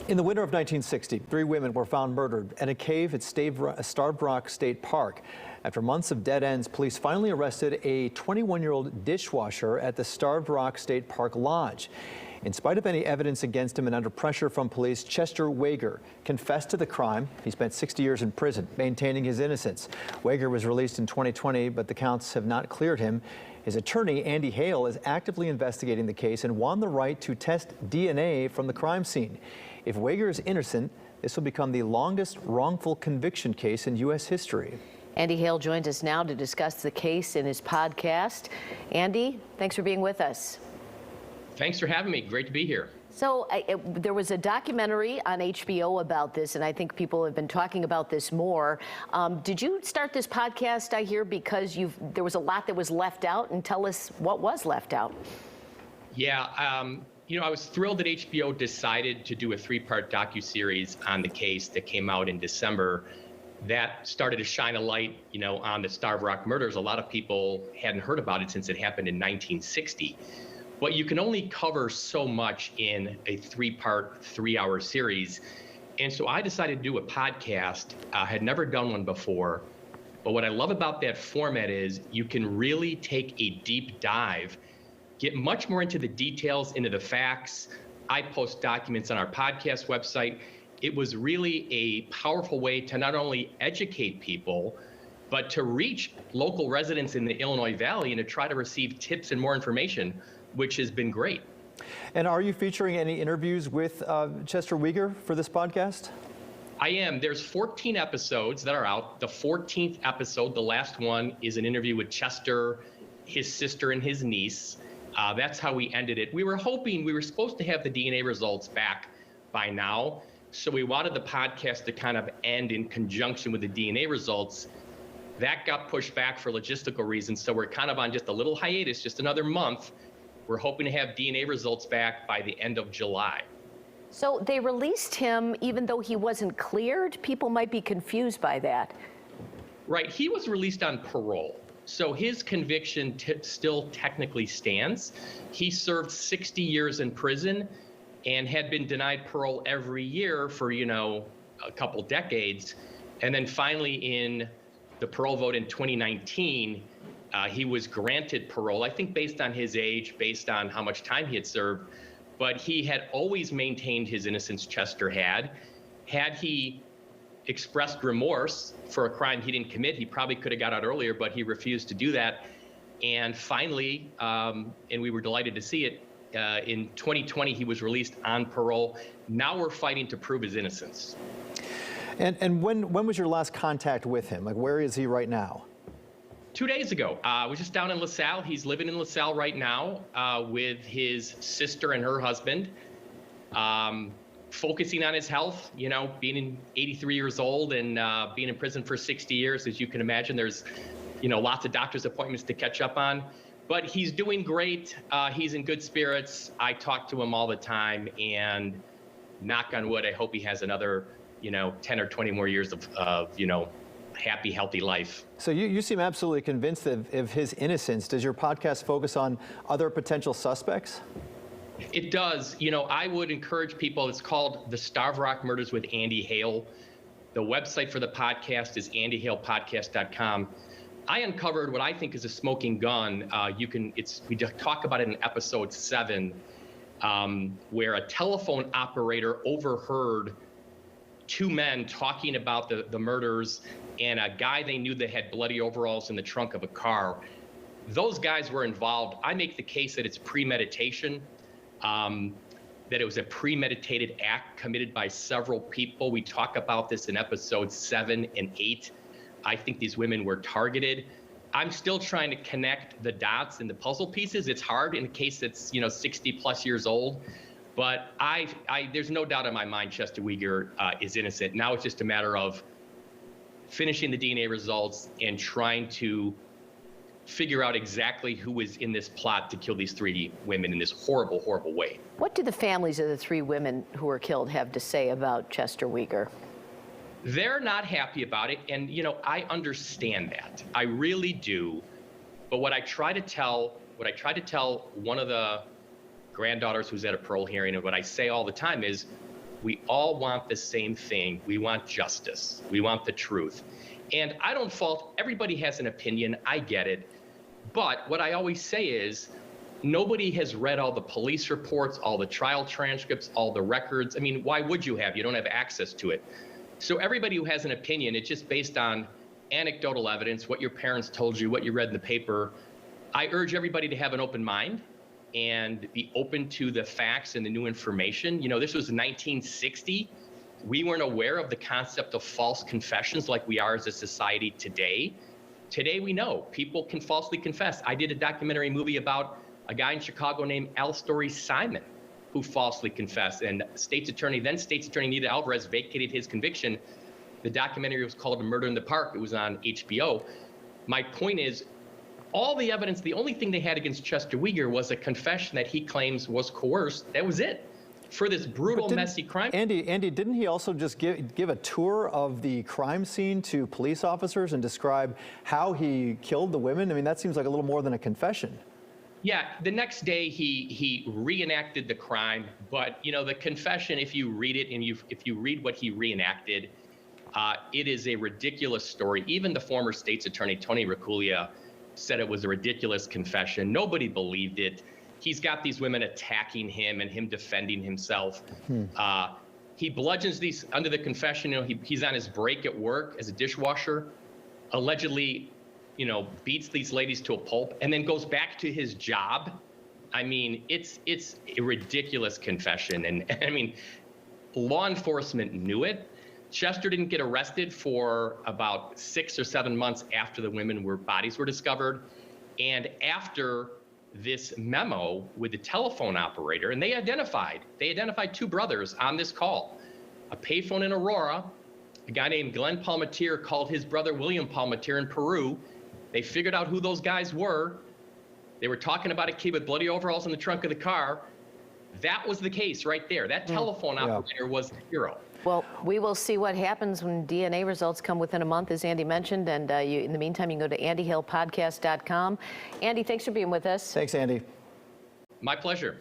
In the winter of 1960, 3 women were found murdered in a cave at Starved Rock State Park. After months of dead ends, police finally arrested a 21-year-old dishwasher at the Starved Rock State Park Lodge. In spite of any evidence against him and under pressure from police, Chester Wager confessed to the crime. He spent 60 years in prison, maintaining his innocence. Wager was released in 2020, but the counts have not cleared him. His attorney, Andy Hale, is actively investigating the case and won the right to test DNA from the crime scene. If Wager is innocent, this will become the longest wrongful conviction case in U.S. history. Andy Hale joins us now to discuss the case in his podcast. Andy, thanks for being with us. Thanks for having me. Great to be here. So there was a documentary on HBO about this, and I think people have been talking about this more. Did you start this podcast, I hear, because there was a lot that was left out? And tell us what was left out. Yeah, I was thrilled that HBO decided to do a 3-part docuseries on the case that came out in December. That started to shine a light, on the Starved Rock murders. A lot of people hadn't heard about it since it happened in 1960. But you can only cover so much in a 3-part, 3-hour series. And so I decided to do a podcast. I had never done one before. But what I love about that format is you can really take a deep dive, get much more into the details, into the facts. I post documents on our podcast website. It was really a powerful way to not only educate people, but to reach local residents in the Illinois Valley and to try to receive tips and more information, which has been great. And are you featuring any interviews with Chester Wager for this podcast? I am. There's 14 episodes that are out. The 14th episode, the last one, is an interview with Chester, his sister, and his niece. That's how we ended it. We were supposed to have the DNA results back by now. So we wanted the podcast to kind of end in conjunction with the DNA results. That got pushed back for logistical reasons. So we're kind of on just a little hiatus, just another month. We're hoping to have DNA results back by the end of July. So they released him even though he wasn't cleared? People might be confused by that. Right. He was released on parole. So his conviction still technically stands. He served 60 years in prison and had been denied parole every year for, a couple decades. And then finally in the parole vote in 2019, he was granted parole, I think based on his age, based on how much time he had served. But he had always maintained his innocence, Chester had. Had he expressed remorse for a crime he didn't commit, he probably could have got out earlier, but he refused to do that. And finally, and we were delighted to see it, in 2020, he was released on parole. Now we're fighting to prove his innocence. And when was your last contact with him? Like, where is he right now? 2 days ago. I was just down in LaSalle. He's living in LaSalle right now with his sister and her husband, focusing on his health, being 83 years old and being in prison for 60 years. As you can imagine, there's, lots of doctor's appointments to catch up on. But he's doing great. He's in good spirits. I talk to him all the time, and knock on wood, I hope he has another, 10 or 20 more years of happy, healthy life. So you seem absolutely convinced of his innocence. Does your podcast focus on other potential suspects? It does. I would encourage people. It's called The Starved Rock Murders with Andy Hale. The website for the podcast is andyhalepodcast.com. I uncovered what I think is a smoking gun. We talk about it in episode 7, where a telephone operator overheard 2 men talking about the murders and a guy they knew that had bloody overalls in the trunk of a car. Those guys were involved. I make the case that it's premeditation, that it was a premeditated act committed by several people. We talk about this in episodes 7 and 8. I think these women were targeted. I'm still trying to connect the dots and the puzzle pieces. It's hard in a case that's 60 plus years old, but there's no doubt in my mind Chester Wager is innocent. Now it's just a matter of finishing the DNA results and trying to figure out exactly who was in this plot to kill these 3 women in this horrible, horrible way. What do the families of the 3 women who were killed have to say about Chester Wager? They're not happy about it, and I understand that. I really do. But what I try to tell one of the granddaughters who's at a parole hearing, and what I say all the time is, we all want the same thing. We want justice. We want the truth. And I don't fault, everybody has an opinion. I get it. But what I always say is, nobody has read all the police reports, all the trial transcripts, all the records. I mean, why would you have? You don't have access to it. So everybody who has an opinion, it's just based on anecdotal evidence, what your parents told you, what you read in the paper. I urge everybody to have an open mind and be open to the facts and the new information. You know, this was 1960. We weren't aware of the concept of false confessions like we are as a society today. Today we know people can falsely confess. I did a documentary movie about a guy in Chicago named Al Story Simon who falsely confessed, and then State's Attorney Nita Alvarez vacated his conviction. The documentary was called Murder in the Park. It was on HBO. My point is, all the evidence, the only thing they had against Chester Weger was a confession that he claims was coerced. That was it for this brutal, messy crime. Andy, didn't he also just give a tour of the crime scene to police officers and describe how he killed the women? I mean, that seems like a little more than a confession. Yeah, the next day he reenacted the crime, but you know, the confession, if you read it and if you read what he reenacted, it is a ridiculous story. Even the former state's attorney, Tony Reculia, said it was a ridiculous confession. Nobody believed it. He's got these women attacking him and him defending himself. He bludgeons these under the confession. You know, he's on his break at work as a dishwasher, allegedly, you know, beats these ladies to a pulp and then goes back to his job. I mean, it's a ridiculous confession. And I mean, law enforcement knew it. Chester didn't get arrested for about 6 or 7 months after the bodies were discovered. And after this memo with the telephone operator, and they identified 2 brothers on this call, a payphone in Aurora, a guy named Glenn Palmatier called his brother William Palmatier in Peru. They figured out who those guys were. They were talking about a kid with bloody overalls in the trunk of the car. That was the case right there. That telephone operator was the hero. Well, we will see what happens when DNA results come within a month, as Andy mentioned. And in the meantime, you can go to andyhalepodcast.com. Andy, thanks for being with us. Thanks, Andy. My pleasure.